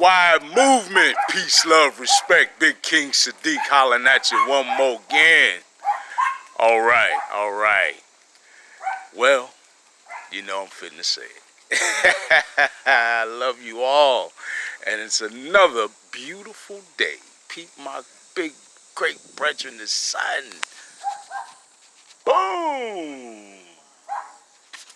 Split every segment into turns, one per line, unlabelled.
worldwide movement. Peace, love, respect. Big King Sadiq hollering at you one more again. All right. Well, you know I'm finna say it. I love you all. And it's another beautiful day. Peep my big, great brethren, the sun. Boom.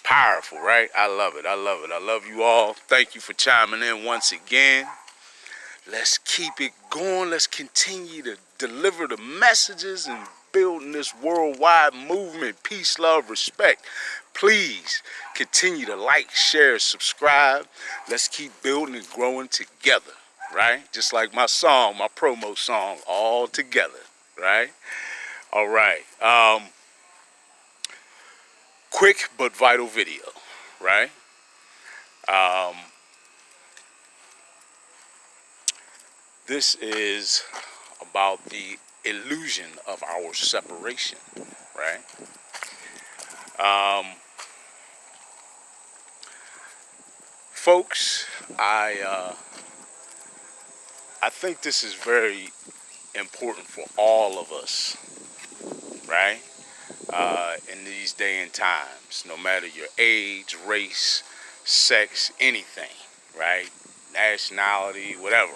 Powerful, right? I love it. I love you all. Thank you for chiming in once again. Let's keep it going. Let's continue to deliver the messages and building this worldwide movement. Peace, love, respect. Please continue to like, share, subscribe. Let's keep building and growing together, right? Just like my song, my promo song, all together, right? All right. Quick but vital video, right? This is about the illusion of our separation, right? Folks, I think this is very important for all of us, right? In these day and times, no matter your age, race, sex, anything, right? Nationality, whatever.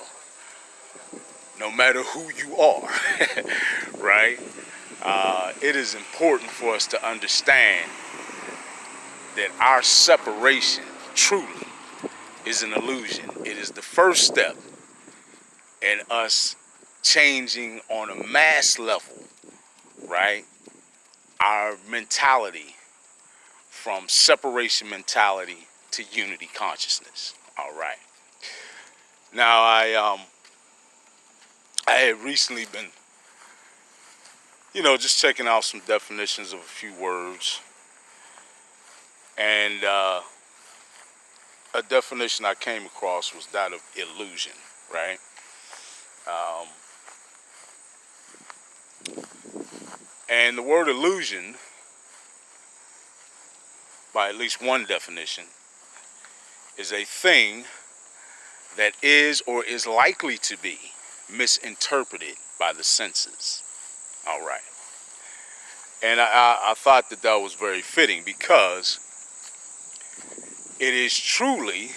No matter who you are, right? It is important for us to understand that our separation truly is an illusion. It is the first step in us changing on a mass level, right? Our mentality from separation mentality to unity consciousness. All right. Now, I had recently been, just checking out some definitions of a few words. And a definition I came across was that of illusion, right? And the word illusion, by at least one definition, is a thing that is or is likely to be misinterpreted by the senses. All right. And I thought that was very fitting because it is truly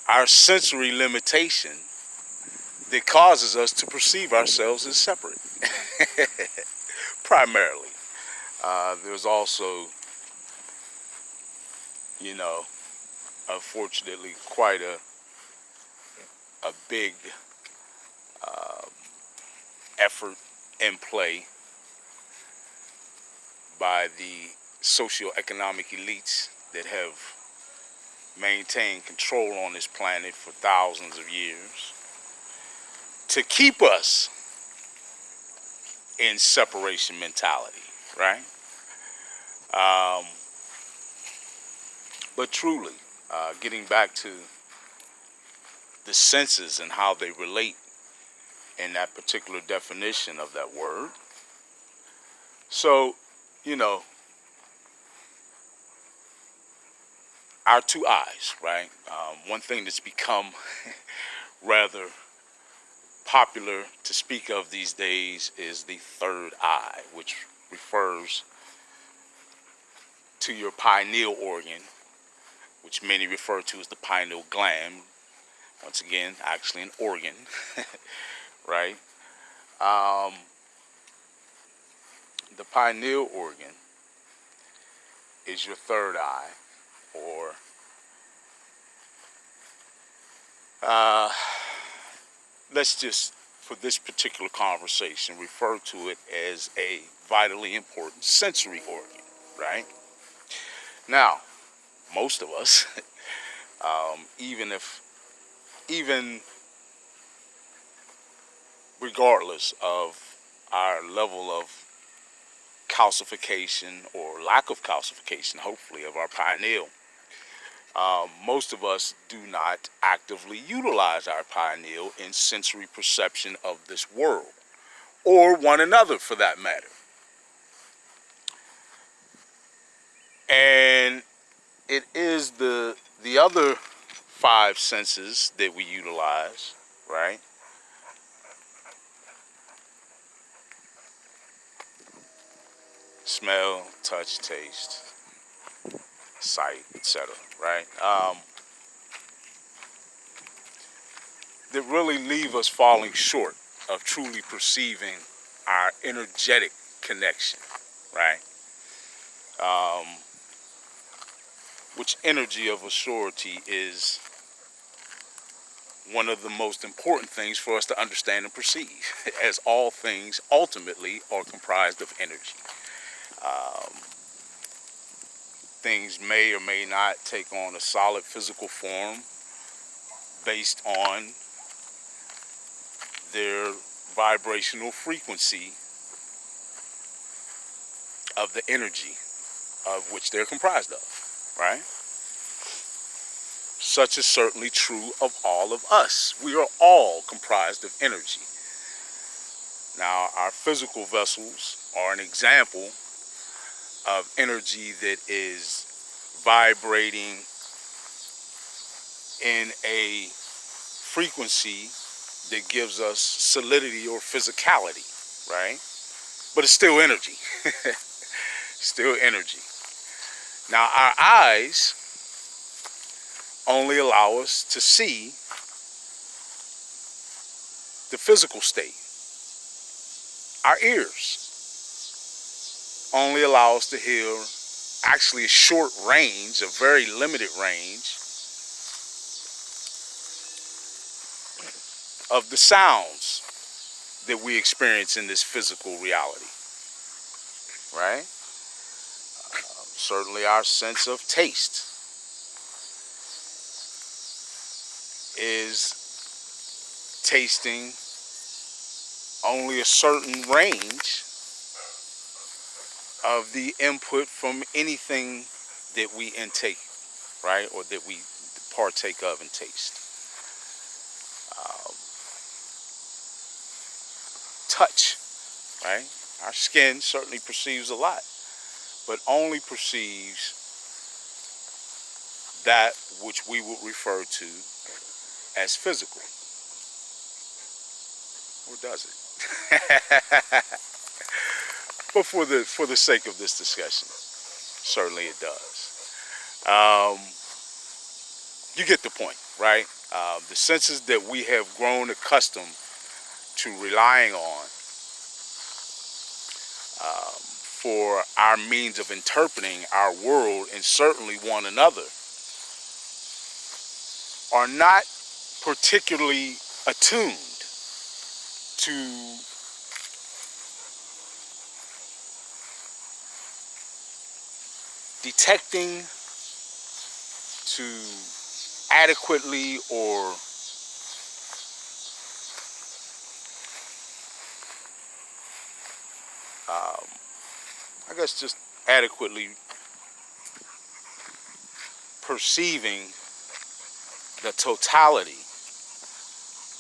our sensory limitation that causes us to perceive ourselves as separate. Primarily. There's also, unfortunately, quite a big effort in play by the socioeconomic elites that have maintained control on this planet for thousands of years to keep us in separation mentality, right? But truly, getting back to the senses and how they relate in that particular definition of that word. So, our two eyes, right? One thing that's become rather popular to speak of these days is the third eye, which refers to your pineal organ, which many refer to as the pineal gland. Once again, actually an organ, right? The pineal organ is your third eye, or let's just, for this particular conversation, refer to it as a vitally important sensory organ, right? Now, most of us, even regardless of our level of calcification or lack of calcification, hopefully, of our pineal, most of us do not actively utilize our pineal in sensory perception of this world, or one another for that matter. And it is the other 5 senses that we utilize, right? Smell, touch, taste, sight, etc., right? That really leave us falling short of truly perceiving our energetic connection, right? Which energy of a surety is one of the most important things for us to understand and perceive, as all things ultimately are comprised of energy. Things may or may not take on a solid physical form based on their vibrational frequency of the energy of which they're comprised of, right? Such is certainly true of all of us. We are all comprised of energy. Now, our physical vessels are an example of energy that is vibrating in a frequency that gives us solidity or physicality, right? But it's still energy. Still energy. Now, our eyes only allow us to see the physical state. Our ears only allow us to hear actually a short range, a very limited range of the sounds that we experience in this physical reality, right? Certainly our sense of taste is tasting only a certain range of the input from anything that we intake, right? Or that we partake of and taste. Touch, right? Our skin certainly perceives a lot, but only perceives that which we would refer to as physical. Or does it? But for the sake of this discussion, certainly it does. You get the point, right? The senses that we have grown accustomed to relying on for our means of interpreting our world and certainly one another are not particularly attuned to detecting, to adequately or I guess just adequately perceiving the totality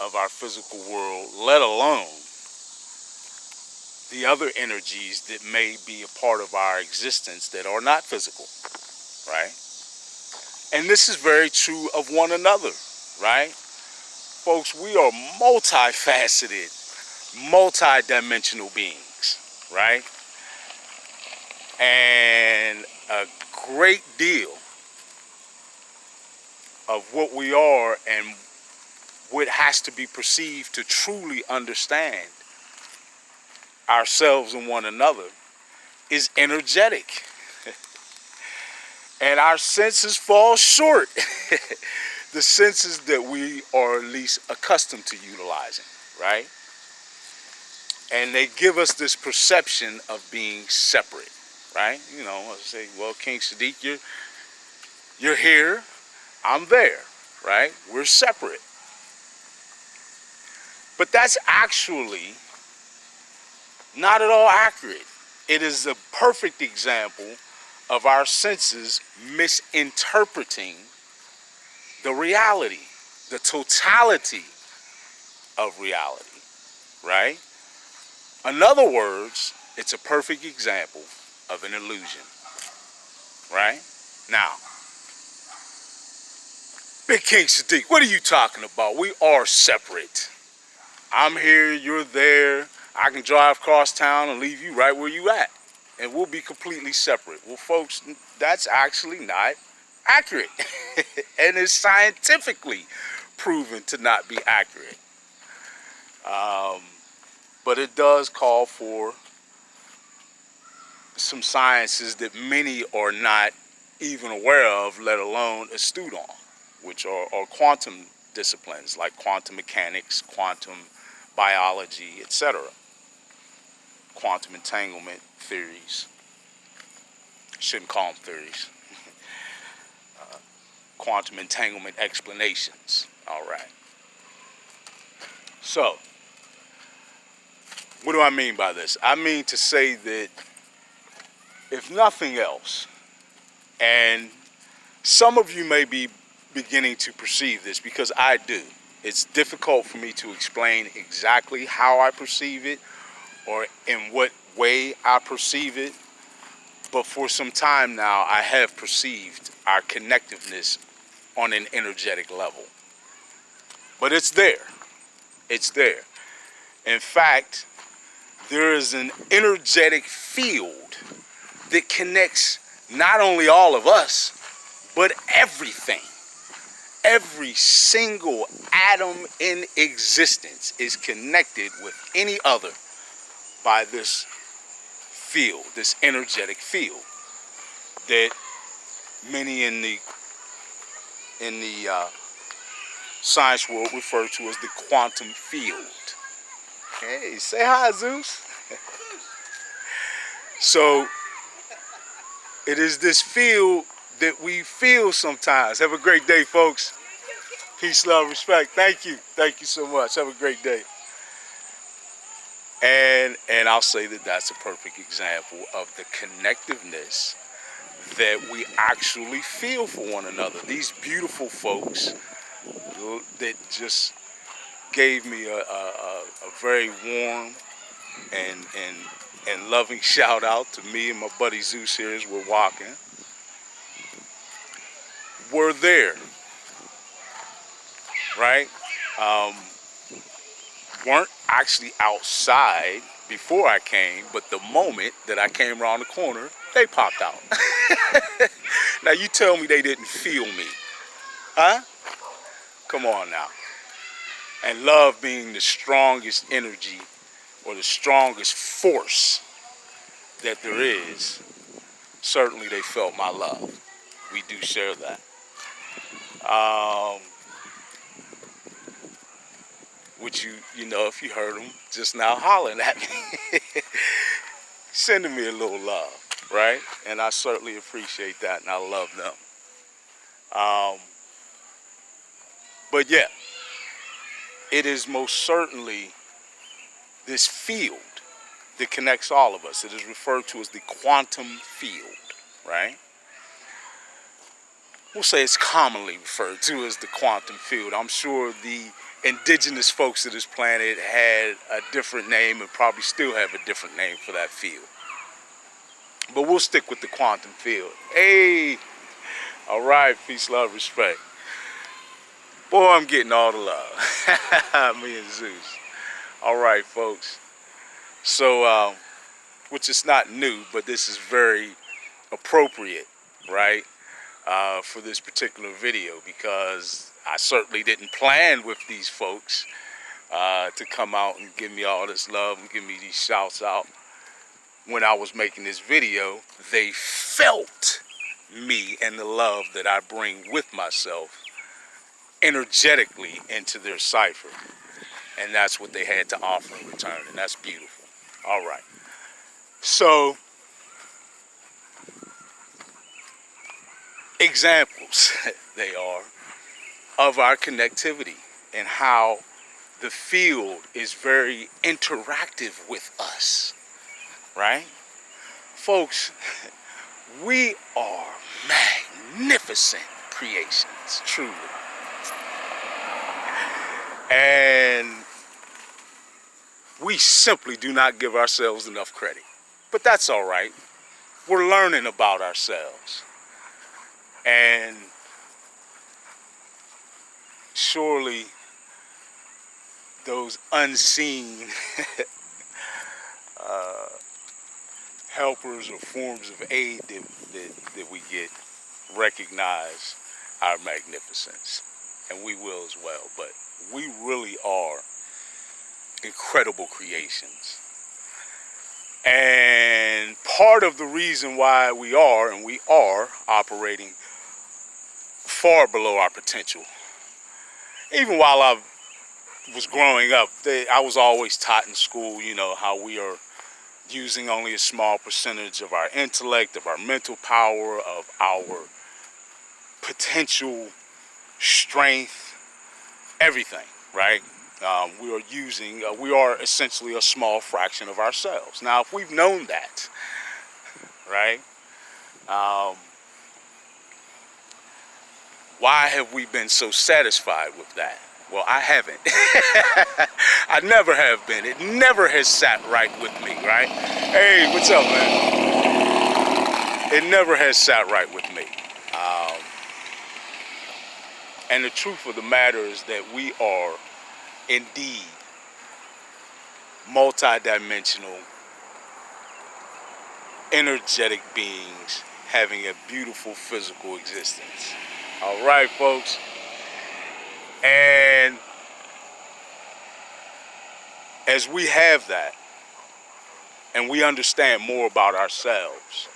of our physical world, let alone the other energies that may be a part of our existence that are not physical, right? And this is very true of one another, right? Folks, we are multifaceted, multidimensional beings, right? And a great deal of what we are and what has to be perceived to truly understand ourselves and one another is energetic. And our senses fall short. The senses that we are at least accustomed to utilizing, right? And they give us this perception of being separate, right? You know, I say, well, King Sadiq, you're here, I'm there, right? We're separate. But that's actually not at all accurate. It is a perfect example of our senses misinterpreting the reality, the totality of reality, right? In other words, it's a perfect example of an illusion, right? Now, Big King Sadiq, what are you talking about? We are separate. I'm here, you're there. I can drive across town and leave you right where you at. And we'll be completely separate. Well, folks, that's actually not accurate. And it's scientifically proven to not be accurate. But it does call for some sciences that many are not even aware of, let alone astute on, which are quantum disciplines like quantum mechanics, quantum biology, etc. Quantum entanglement theories. Shouldn't call them theories. Quantum entanglement explanations. All right. So, what do I mean by this? I mean to say that if nothing else, and some of you may be beginning to perceive this because I do. It's difficult for me to explain exactly how I perceive it or in what way I perceive it. But for some time now, I have perceived our connectiveness on an energetic level. But it's there. It's there. In fact, there is an energetic field that connects not only all of us, but everything. Every single atom in existence is connected with any other by this field, this energetic field that many in the science world refer to as the quantum field. Hey, say hi, Zeus. So it is this field that we feel sometimes. Have a great day, folks. Peace, love, respect. Thank you. Thank you so much. Have a great day. And I'll say that that's a perfect example of the connectiveness that we actually feel for one another. These beautiful folks that just gave me a very warm and loving shout out to me and my buddy Zeus here as we're walking. We're there, right? Weren't actually outside before I came, but the moment that I came around the corner, they popped out. Now you tell me they didn't feel me, huh? Come on now. And love being the strongest energy or the strongest force that there is, certainly they felt my love. We do share that. Which you know, if you heard them just now hollering at me, sending me a little love, right? And I certainly appreciate that, and I love them. But yeah, it is most certainly this field that connects all of us. It is referred to as the quantum field, right? We'll say it's commonly referred to as the quantum field. I'm sure the indigenous folks of this planet had a different name and probably still have a different name for that field. But we'll stick with the quantum field. Hey, all right, peace, love, respect. Boy, I'm getting all the love. Me and Zeus. All right, folks. So, which is not new, but this is very appropriate, right, for this particular video, because I certainly didn't plan with these folks to come out and give me all this love and give me these shouts out. When I was making this video, they felt me and the love that I bring with myself energetically into their cipher. And that's what they had to offer in return, and that's beautiful. All right. So, examples, they are, of our connectivity and how the field is very interactive with us, right? Folks, we are magnificent creations, truly. And we simply do not give ourselves enough credit. But that's all right. We're learning about ourselves. And surely those unseen helpers or forms of aid that we get recognize our magnificence, and we will as well. But we really are incredible creations, and part of the reason why we are operating far below our potential. Even while I was growing up, I was always taught in school, you know, how we are using only a small percentage of our intellect, of our mental power, of our potential strength, everything, right? We are essentially a small fraction of ourselves. Now, if we've known that, right, why have we been so satisfied with that? Well, I haven't. I never have been. It never has sat right with me, right? Hey, what's up, man? It never has sat right with me. And the truth of the matter is that we are indeed multidimensional, energetic beings having a beautiful physical existence. All right, folks. And as we have that, and we understand more about ourselves,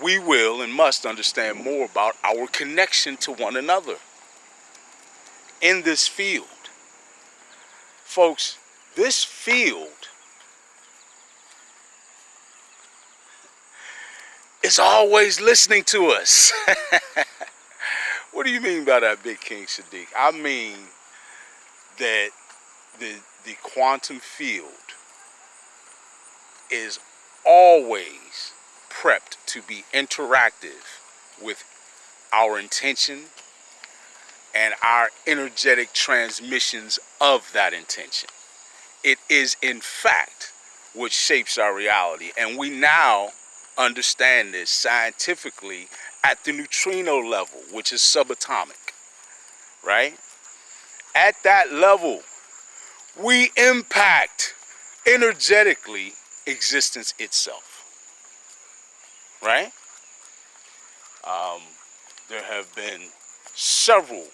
we will and must understand more about our connection to one another in this field. Folks, this field is always listening to us. What do you mean by that, Big King Sadiq? I mean that the quantum field is always prepped to be interactive with our intention and our energetic transmissions of that intention. It is, in fact, what shapes our reality. And we now understand this scientifically at the neutrino level, which is subatomic, right? At that level, we impact energetically existence itself, right? There have been several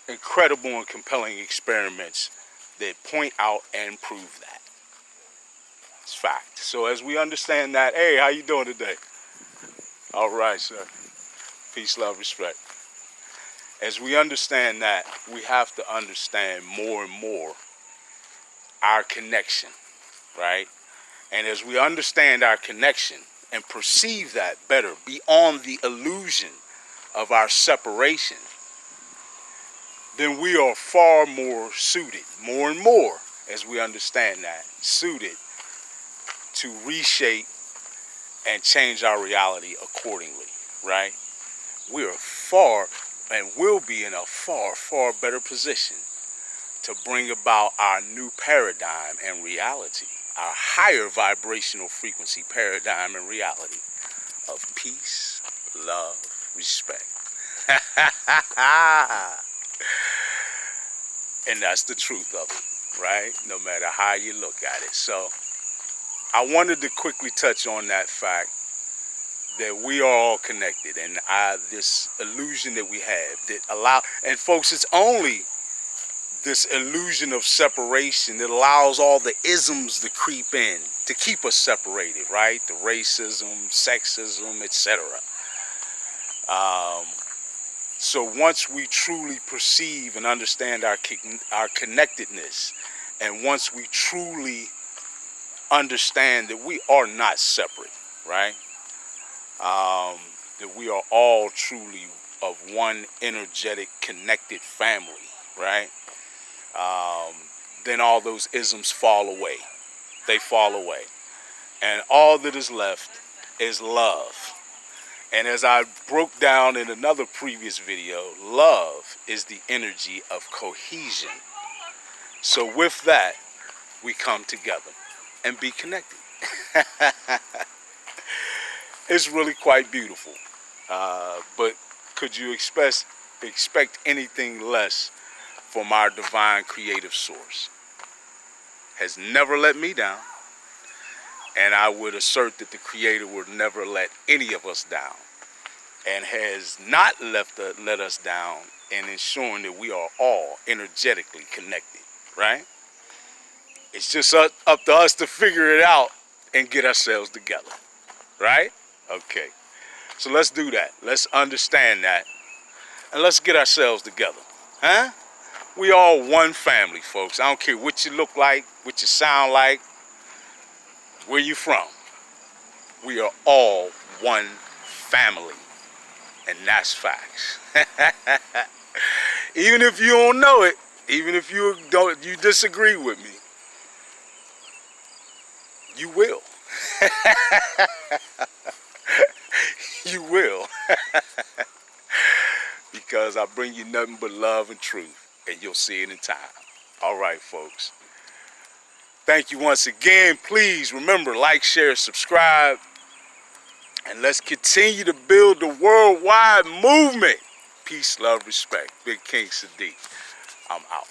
incredible and compelling experiments that point out and prove that. It's fact. So as we understand that, hey, how you doing today? All right, sir. Peace, love, respect. As we understand that, we have to understand more and more our connection, right? And as we understand our connection and perceive that better beyond the illusion of our separation, then we are far more suited, more and more, as we understand that, suited to reshape and change our reality accordingly, right? We are far and will be in a far, far better position to bring about our new paradigm and reality, our higher vibrational frequency paradigm and reality of peace, love, respect. And that's the truth of it, right? No matter how you look at it. So I wanted to quickly touch on that fact that we are all connected, and this illusion that we have that and folks, it's only this illusion of separation that allows all the isms to creep in to keep us separated, right? The racism, sexism, etc. So once we truly perceive and understand our connectedness, and once we truly understand that we are not separate, right? That we are all truly of one energetic, connected family, right? Then all those isms fall away. They fall away. And all that is left is love. And as I broke down in another previous video, love is the energy of cohesion. So with that, we come together and be connected. It's really quite beautiful. But could you express expect anything less from our divine creative source. Has never let me down. And I would assert that the Creator would never let any of us down. And has not let us down in ensuring that we are all energetically connected, right? It's just up to us to figure it out and get ourselves together, right? Okay, so let's do that. Let's understand that, and let's get ourselves together, huh? We all one family, folks. I don't care what you look like, what you sound like, where you from. We are all one family, and that's facts. Even if you don't know it, even if you disagree with me, you will. You will. Because I bring you nothing but love and truth, and you'll see it in time. All right, folks. Thank you once again. Please remember, like, share, subscribe, and let's continue to build the worldwide movement. Peace, love, respect. Big King Sadiq. I'm out.